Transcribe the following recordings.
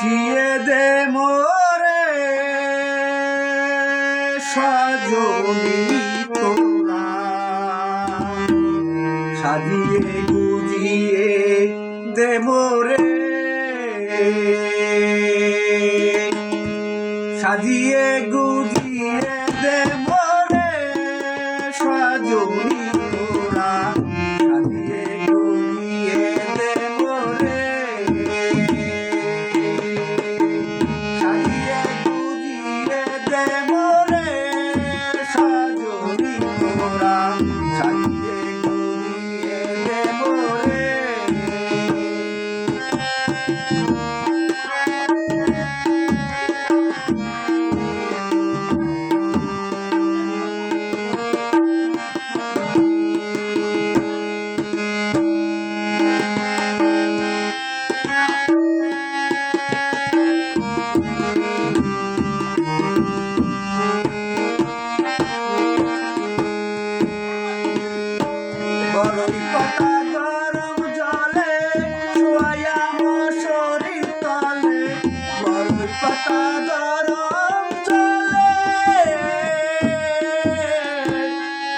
গুছিয়ে দে মোরে সজনী তোরা, সাজিয়ে গুজিয়ে দে মোরে, সাজিয়ে গুজিয়ে দে মোরে সজনী তোরা, সাজিয়ে গুজিয়ে দে মোরে, সাজিয়ে গুজিয়ে দে মোরে সজনী তোরা, সাজিয়ে গুজিয়ে দে মোরে। বড়ই পাতা গরম জলে শোয়া মশারির তলে, বড়ই পাতা গরম জলে,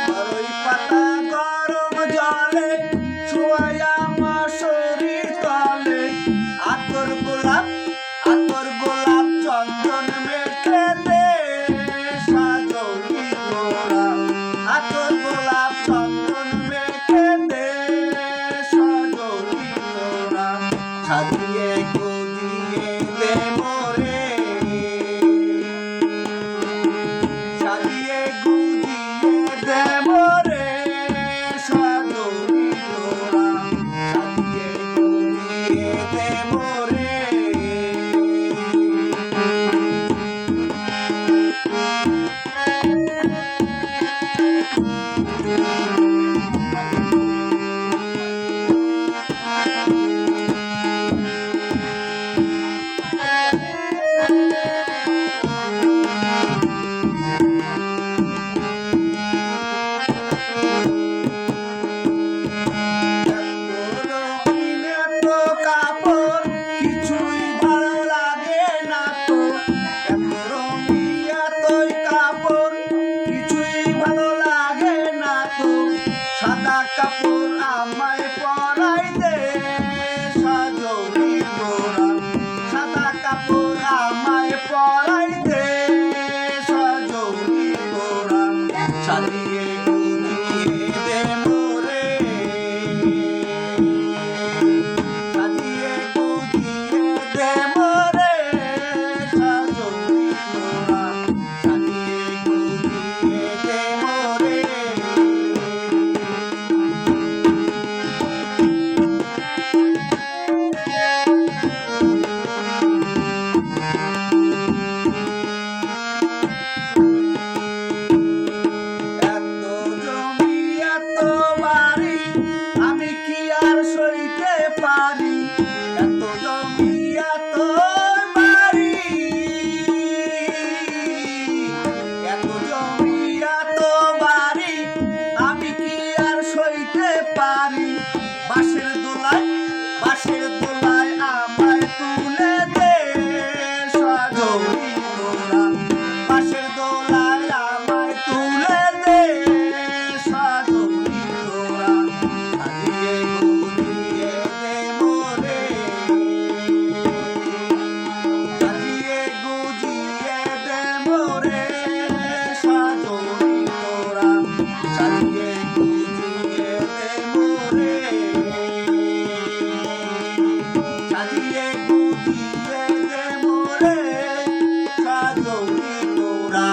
বড়ই পাতা গরম জলে শোয়া মশারির তলে, আতর গোলাপ চন্দন মেখে দে সাজনী তোরা, আতর গোলাপ চন্দন মেখে দে সাজনী তোরা, সাজিয়ে গুজিয়ে দে মোরে, সাজিয়ে গুজিয়ে দে মোরে সাজনী তোরা, সাজিয়ে গুজিয়ে দে মোরে। সাদা কাপড় আমায় পরাই দে সাজনী তোরা, সাদা কাপড় আমায় পরাই দে সাজনী তোরা, সাজিয়ে গুজিয়ে দে মোরে, সাজিয়ে গুজিয়ে দে মোরে সাজনী তোরা, সাজিয়ে গুজিয়ে দে মোরে। আমি কি আর সইতে পারি এত জমি এত বাড়ি, এত জমি এত বাড়ি আমি কি আর সইতে পারি, বাঁশের দোলায় আমায় তুলে দে সাজনী তোরা, বাঁশের দোলায় আমায় তুলে দে সাজনী তোরা, সাজিয়ে গুজিয়ে দে মোরে, সাজিয়ে গুজিয়ে দে মোরে সাজনী তোরা, সাজিয়ে গুজিয়ে দে মোরে, সাজিয়ে গুজিয়ে দে মোরে সাজনী তোরা।